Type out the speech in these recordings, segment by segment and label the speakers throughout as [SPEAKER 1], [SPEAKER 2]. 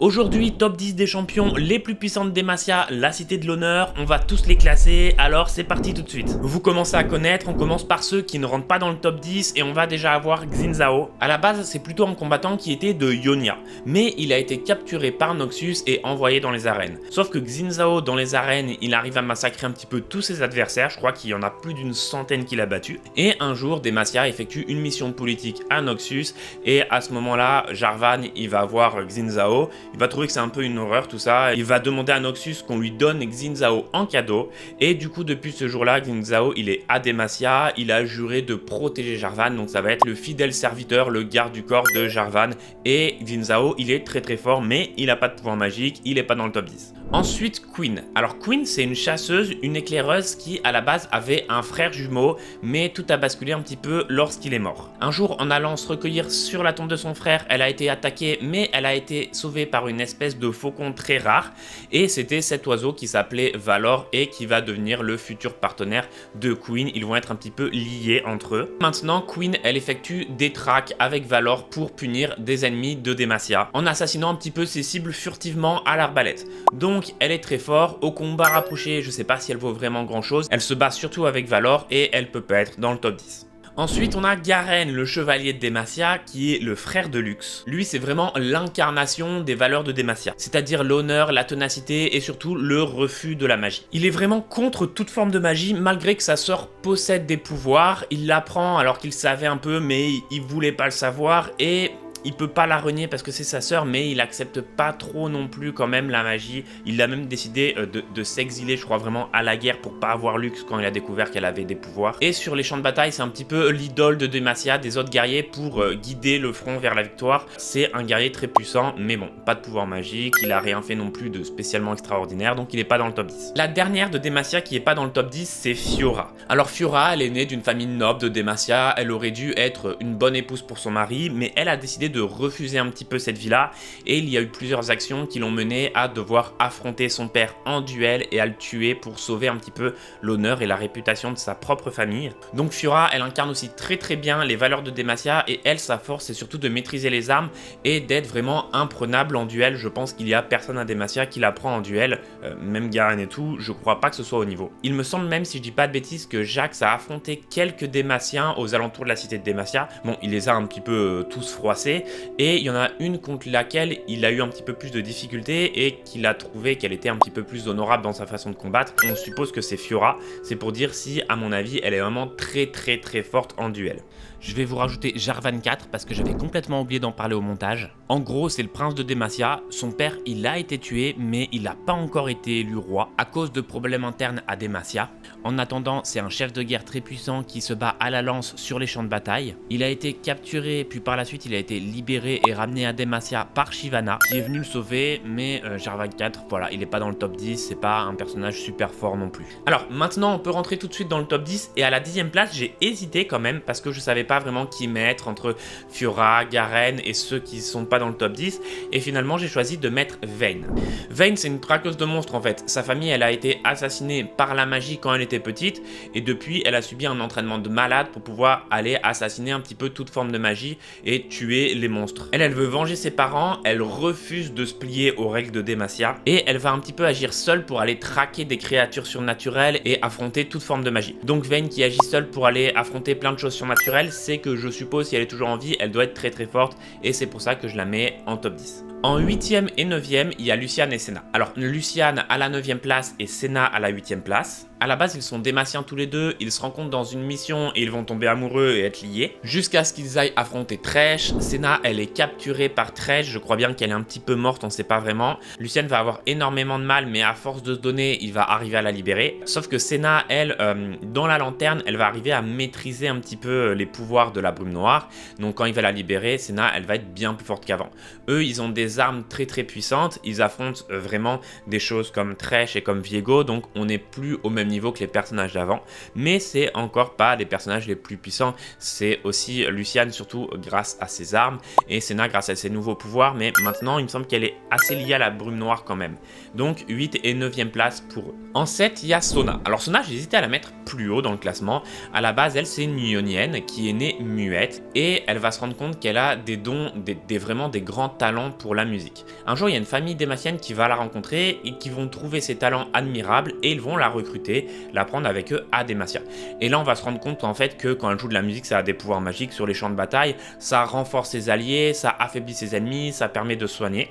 [SPEAKER 1] Aujourd'hui, top 10 des champions les plus puissantes d'Demacia, la cité de l'honneur, on va tous les classer, alors c'est parti tout de suite. Vous commencez à connaître, on commence par ceux qui ne rentrent pas dans le top 10 et on va déjà avoir Xin Zhao. À la base, c'est plutôt un combattant qui était de Ionia, mais il a été capturé par Noxus et envoyé dans les arènes. Sauf que Xin Zhao, dans les arènes, il arrive à massacrer un petit peu tous ses adversaires, je crois qu'il y en a plus d'une centaine qu'il a battu. Et un jour, Demacia effectue une mission politique à Noxus et à ce moment-là, Jarvan, il va voir Xin Zhao. Il va trouver que c'est un peu une horreur tout ça, il va demander à Noxus qu'on lui donne Xin Zhao en cadeau, et du coup depuis ce jour-là, Xin Zhao il est à Demacia, il a juré de protéger Jarvan, donc ça va être le fidèle serviteur, le garde du corps de Jarvan, et Xin Zhao il est très fort, mais il n'a pas de pouvoir magique, il n'est pas dans le top 10. Ensuite, Queen. Alors Queen, c'est une chasseuse, une éclaireuse qui à la base avait un frère jumeau, mais tout a basculé un petit peu lorsqu'il est mort. Un jour, en allant se recueillir sur la tombe de son frère, elle a été attaquée, mais elle a été sauvée par une espèce de faucon très rare, et c'était cet oiseau qui s'appelait Valor et qui va devenir le futur partenaire de Queen. Ils vont être un petit peu liés entre eux. Maintenant, Queen, elle effectue des tracks avec Valor pour punir des ennemis de Demacia, en assassinant un petit peu ses cibles furtivement à l'arbalète. Donc elle est très forte, au combat rapproché, je sais pas si elle vaut vraiment grand chose, elle se bat surtout avec Valor et elle peut pas être dans le top 10. Ensuite, on a Garen, le chevalier de Demacia, qui est le frère de Lux. Lui, c'est vraiment l'incarnation des valeurs de Demacia, c'est-à-dire l'honneur, la ténacité et surtout le refus de la magie. Il est vraiment contre toute forme de magie, malgré que sa sœur possède des pouvoirs. Il l'apprend alors qu'il savait un peu, mais il voulait pas le savoir et... il peut pas la renier parce que c'est sa sœur, mais il accepte pas trop non plus quand même la magie. Il a même décidé de s'exiler, je crois vraiment, à la guerre pour pas avoir Lux quand il a découvert qu'elle avait des pouvoirs. Et sur les champs de bataille, c'est un petit peu l'idole de Demacia, des autres guerriers pour guider le front vers la victoire. C'est un guerrier très puissant, mais bon, pas de pouvoir magique, il a rien fait non plus de spécialement extraordinaire, donc il est pas dans le top 10. La dernière de Demacia qui est pas dans le top 10, c'est Fiora. Alors Fiora, elle est née d'une famille noble de Demacia, elle aurait dû être une bonne épouse pour son mari, mais elle a décidé de refuser un petit peu cette vie-là, et il y a eu plusieurs actions qui l'ont mené à devoir affronter son père en duel et à le tuer pour sauver un petit peu l'honneur et la réputation de sa propre famille. Donc Fiora, elle incarne aussi très bien les valeurs de Demacia, et elle, sa force, c'est surtout de maîtriser les armes et d'être vraiment imprenable en duel. Je pense qu'il y a personne à Demacia qui la prend en duel, même Garen et tout, je crois pas que ce soit au niveau. Il me semble même, si je dis pas de bêtises, que Jax a affronté quelques Demaciens aux alentours de la cité de Demacia. Bon, il les a un petit peu tous froissés, et il y en a une contre laquelle il a eu un petit peu plus de difficultés et qu'il a trouvé qu'elle était un petit peu plus honorable dans sa façon de combattre. On suppose que c'est Fiora, c'est pour dire si, à mon avis, elle est vraiment très forte en duel. Je vais vous rajouter Jarvan 4 parce que j'avais complètement oublié d'en parler au montage. En gros, c'est le prince de Demacia. Son père, il a été tué, mais il n'a pas encore été élu roi à cause de problèmes internes à Demacia. En attendant, c'est un chef de guerre très puissant qui se bat à la lance sur les champs de bataille. Il a été capturé, puis par la suite, il a été libéré et ramené à Demacia par Shyvana, qui est venu le sauver, mais Jarvan 4, voilà, il n'est pas dans le top 10, c'est pas un personnage super fort non plus. Alors, maintenant, on peut rentrer tout de suite dans le top 10, et à la 10e place, j'ai hésité quand même, parce que je savais pas vraiment qui mettre entre Fiora, Garen et ceux qui sont pas dans le top 10, et finalement j'ai choisi de mettre Vayne. Vayne, c'est une traqueuse de monstres en fait. Sa famille, elle a été assassinée par la magie quand elle était petite, et depuis elle a subi un entraînement de malade pour pouvoir aller assassiner un petit peu toute forme de magie et tuer les monstres. Elle veut venger ses parents, elle refuse de se plier aux règles de Demacia, et elle va un petit peu agir seule pour aller traquer des créatures surnaturelles et affronter toute forme de magie. Donc Vayne qui agit seule pour aller affronter plein de choses surnaturelles, c'est que je suppose si elle est toujours en vie, elle doit être très forte, et c'est pour ça que je la mets en top 10. En 8e et 9e, il y a Lucian et Senna. Alors Lucian à la 9e place et Senna à la 8e place. À la base, ils sont Demaciens tous les deux, ils se rencontrent dans une mission et ils vont tomber amoureux et être liés, jusqu'à ce qu'ils aillent affronter Thresh. Senna, elle est capturée par Thresh, je crois bien qu'elle est un petit peu morte, on sait pas vraiment. Lucian va avoir énormément de mal, mais à force de se donner, il va arriver à la libérer. Sauf que Senna, elle, dans la lanterne, elle va arriver à maîtriser un petit peu les pouvoirs de la brume noire. Donc quand il va la libérer, Senna, elle va être bien plus forte qu'avant. Eux, ils ont des armes très puissantes, ils affrontent vraiment des choses comme Thresh et comme Viego, donc on n'est plus au même niveau que les personnages d'avant, mais c'est encore pas des personnages les plus puissants. C'est aussi Lucian surtout grâce à ses armes, et Senna grâce à ses nouveaux pouvoirs, mais maintenant il me semble qu'elle est assez liée à la brume noire quand même. Donc 8 et 9e place pour eux. En 7, il y a Sona. Alors Sona, j'ai hésité à la mettre plus haut dans le classement. À la base, elle, c'est une Ionienne qui est née muette, et elle va se rendre compte qu'elle a des dons, vraiment des grands talents pour pour la musique. Un jour, il y a une famille démacienne qui va la rencontrer et qui vont trouver ses talents admirables et ils vont la recruter, la prendre avec eux à Demacia. Et là, on va se rendre compte en fait que quand elle joue de la musique, ça a des pouvoirs magiques sur les champs de bataille, ça renforce ses alliés, ça affaiblit ses ennemis, ça permet de soigner.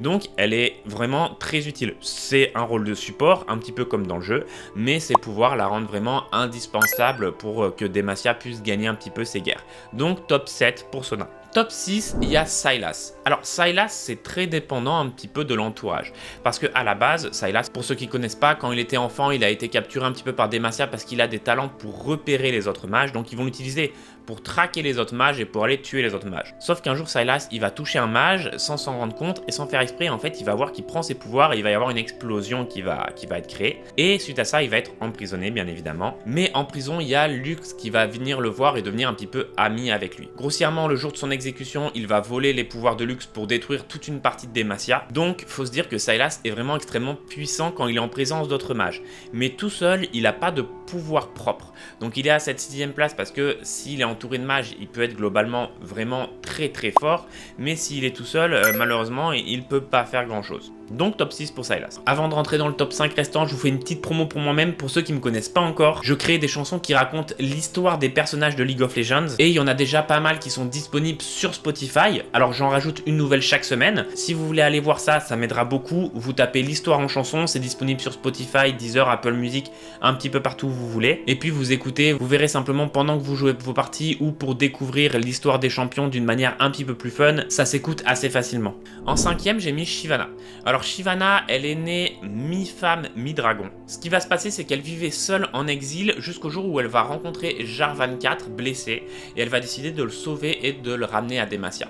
[SPEAKER 1] Donc, elle est vraiment très utile. C'est un rôle de support, un petit peu comme dans le jeu, mais ses pouvoirs la rendent vraiment indispensable pour que Demacia puisse gagner un petit peu ses guerres. Donc, top 7 pour Sona. Top 6, il y a Sylas. Alors Sylas, c'est très dépendant un petit peu de l'entourage. Parce que à la base, Sylas, pour ceux qui ne connaissent pas, quand il était enfant, il a été capturé un petit peu par Demacia parce qu'il a des talents pour repérer les autres mages. Donc ils vont l'utiliser pour traquer les autres mages et pour aller tuer les autres mages. Sauf qu'un jour, Sylas, il va toucher un mage sans s'en rendre compte et sans faire exprès. En fait, il va voir qu'il prend ses pouvoirs et il va y avoir une explosion qui va être créée. Et suite à ça, il va être emprisonné, bien évidemment. Mais en prison, il y a Lux qui va venir le voir et devenir un petit peu ami avec lui. Grossièrement, le jour de son exécution, il va voler les pouvoirs de Lux pour détruire toute une partie de Demacia. Donc, faut se dire que Sylas est vraiment extrêmement puissant quand il est en présence d'autres mages. Mais tout seul, il n'a pas de pouvoir propre. Donc, il est à cette 6e place parce que s'il est entouré de mages, il peut être globalement vraiment très fort. Mais s'il est tout seul, malheureusement, il peut pas faire grand chose. Donc top 6 pour Sylas. Avant de rentrer dans le top 5 restant, je vous fais une petite promo pour moi-même. Pour ceux qui me connaissent pas encore, je crée des chansons qui racontent l'histoire des personnages de League of Legends. Et il y en a déjà pas mal qui sont disponibles sur Spotify. Alors j'en rajoute une nouvelle chaque semaine. Si vous voulez aller voir ça, ça m'aidera beaucoup. Vous tapez l'histoire en chanson, c'est disponible sur Spotify, Deezer, Apple Music, un petit peu partout où vous voulez. Et puis vous écoutez, vous verrez simplement pendant que vous jouez vos parties ou pour découvrir l'histoire des champions d'une manière un petit peu plus fun, ça s'écoute assez facilement. En 5e, j'ai mis Shyvana. Alors Shyvana, elle est née mi-femme, mi-dragon. Ce qui va se passer, c'est qu'elle vivait seule en exil jusqu'au jour où elle va rencontrer Jarvan IV blessé et elle va décider de le sauver et de le ramener à Demacia.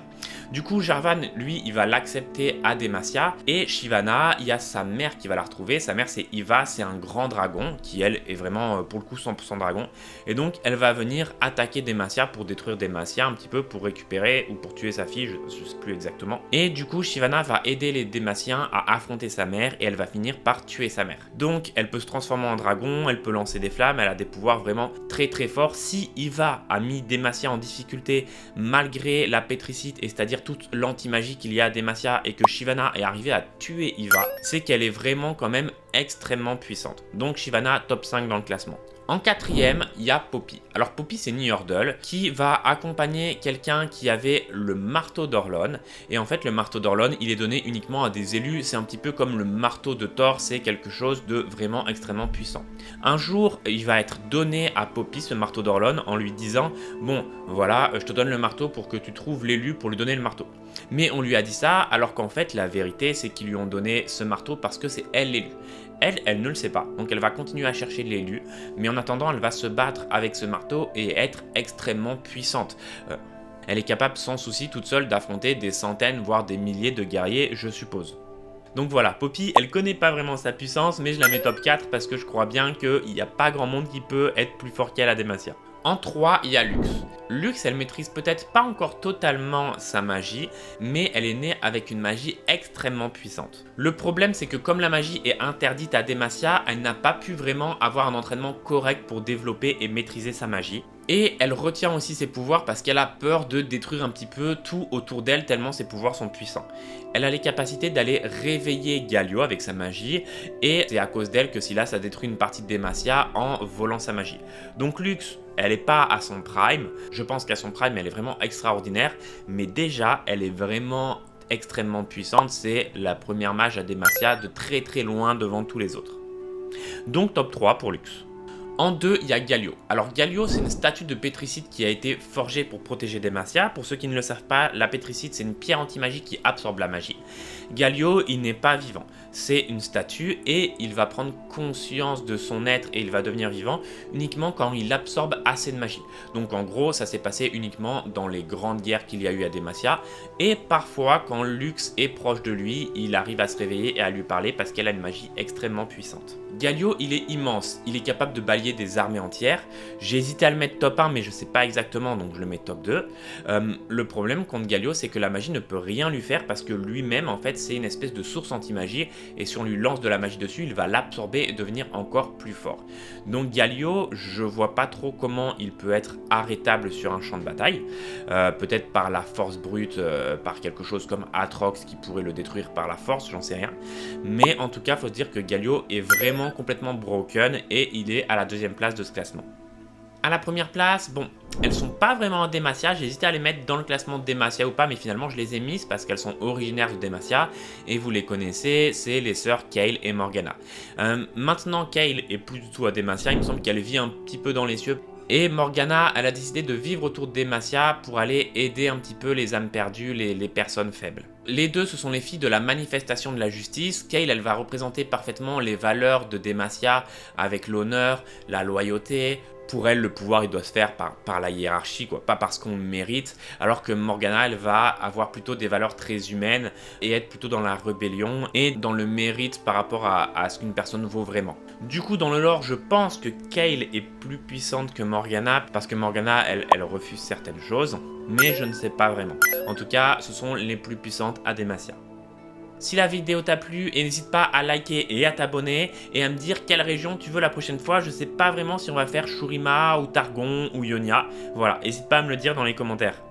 [SPEAKER 1] Du coup, Jarvan, lui, il va l'accepter à Demacia et Shyvana, il y a sa mère qui va la retrouver. Sa mère, c'est Iva, c'est un grand dragon qui, elle, est vraiment, pour le coup, 100% dragon. Et donc, elle va venir attaquer Demacia pour détruire Demacia un petit peu pour récupérer ou pour tuer sa fille, je ne sais plus exactement. Et du coup, Shyvana va aider les Demaciens à affronter sa mère et elle va finir par tuer sa mère. Donc, elle peut se transformer en dragon, elle peut lancer des flammes, elle a des pouvoirs vraiment très forts. Si Iva a mis Demacia en difficulté malgré la pétricite, et c'est-à-dire toute l'anti-magie qu'il y a à Demacia et que Shyvana est arrivée à tuer Iva, c'est qu'elle est vraiment quand même extrêmement puissante. Donc Shyvana top 5 dans le classement. En 4e, il y a Poppy. Alors Poppy, c'est Niordle qui va accompagner quelqu'un qui avait le marteau d'Orlon. Et en fait, le marteau d'Orlon, il est donné uniquement à des élus. C'est un petit peu comme le marteau de Thor, c'est quelque chose de vraiment extrêmement puissant. Un jour, il va être donné à Poppy, ce marteau d'Orlon, en lui disant « Bon, voilà, je te donne le marteau pour que tu trouves l'élu pour lui donner le marteau. » Mais on lui a dit ça, alors qu'en fait, la vérité, c'est qu'ils lui ont donné ce marteau parce que c'est elle l'élu. Elle ne le sait pas, donc elle va continuer à chercher l'élu, mais en attendant, elle va se battre avec ce marteau et être extrêmement puissante. Elle est capable sans souci toute seule d'affronter des centaines, voire des milliers de guerriers, je suppose. Donc voilà, Poppy, elle connaît pas vraiment sa puissance, mais je la mets top 4 parce que je crois bien qu'il n'y a pas grand monde qui peut être plus fort qu'elle à Demacia. En 3, il y a Lux. Lux, elle maîtrise peut-être pas encore totalement sa magie, mais elle est née avec une magie extrêmement puissante. Le problème, c'est que comme la magie est interdite à Demacia, elle n'a pas pu vraiment avoir un entraînement correct pour développer et maîtriser sa magie. Et elle retient aussi ses pouvoirs parce qu'elle a peur de détruire un petit peu tout autour d'elle tellement ses pouvoirs sont puissants. Elle a les capacités d'aller réveiller Galio avec sa magie et c'est à cause d'elle que Sylas a détruit une partie de Demacia en volant sa magie. Donc Lux, elle n'est pas à son prime, je pense qu'à son prime elle est vraiment extraordinaire, mais déjà elle est vraiment extrêmement puissante, c'est la première mage à Demacia de très loin devant tous les autres. Donc top 3 pour Lux. En 2, il y a Galio. Alors Galio, c'est une statue de pétricite qui a été forgée pour protéger Demacia. Pour ceux qui ne le savent pas, la pétricite, c'est une pierre anti-magie qui absorbe la magie. Galio, il n'est pas vivant. C'est une statue et il va prendre conscience de son être et il va devenir vivant uniquement quand il absorbe assez de magie. Donc en gros, ça s'est passé uniquement dans les grandes guerres qu'il y a eu à Demacia. Et parfois, quand Lux est proche de lui, il arrive à se réveiller et à lui parler parce qu'elle a une magie extrêmement puissante. Galio, il est immense. Il est capable de balayer allier des armées entières. J'ai hésité à le mettre top 1, mais je sais pas exactement, donc je le mets top 2. Le problème contre Galio, c'est que la magie ne peut rien lui faire parce que lui-même, en fait, c'est une espèce de source anti-magie, et si on lui lance de la magie dessus, il va l'absorber et devenir encore plus fort. Donc Galio, je vois pas trop comment il peut être arrêtable sur un champ de bataille, peut-être par la force brute, par quelque chose comme Atrox qui pourrait le détruire par la force, j'en sais rien. Mais en tout cas, faut se dire que Galio est vraiment complètement broken et il est à la deuxième place de ce classement. À la première place, bon, elles sont pas vraiment en Demacia, j'ai hésité à les mettre dans le classement de Demacia ou pas, mais finalement je les ai mises parce qu'elles sont originaires de Demacia, et vous les connaissez, c'est les sœurs Kayle et Morgana. Maintenant Kayle est plus du tout à Demacia, il me semble qu'elle vit un petit peu dans les cieux, et Morgana, elle a décidé de vivre autour de Demacia pour aller aider un petit peu les âmes perdues, les personnes faibles. Les deux, ce sont les filles de la manifestation de la justice. Kayle, elle va représenter parfaitement les valeurs de Demacia avec l'honneur, la loyauté. Pour elle, le pouvoir, il doit se faire par la hiérarchie, quoi, pas parce qu'on le mérite, alors que Morgana, elle va avoir plutôt des valeurs très humaines et être plutôt dans la rébellion et dans le mérite par rapport à ce qu'une personne vaut vraiment. Du coup, dans le lore, je pense que Kayle est plus puissante que Morgana, parce que Morgana, elle refuse certaines choses, mais je ne sais pas vraiment. En tout cas, ce sont les plus puissantes à Demacia. Si la vidéo t'a plu, n'hésite pas à liker et à t'abonner et à me dire quelle région tu veux la prochaine fois. Je sais pas vraiment si on va faire Shurima ou Targon ou Ionia. Voilà, n'hésite pas à me le dire dans les commentaires.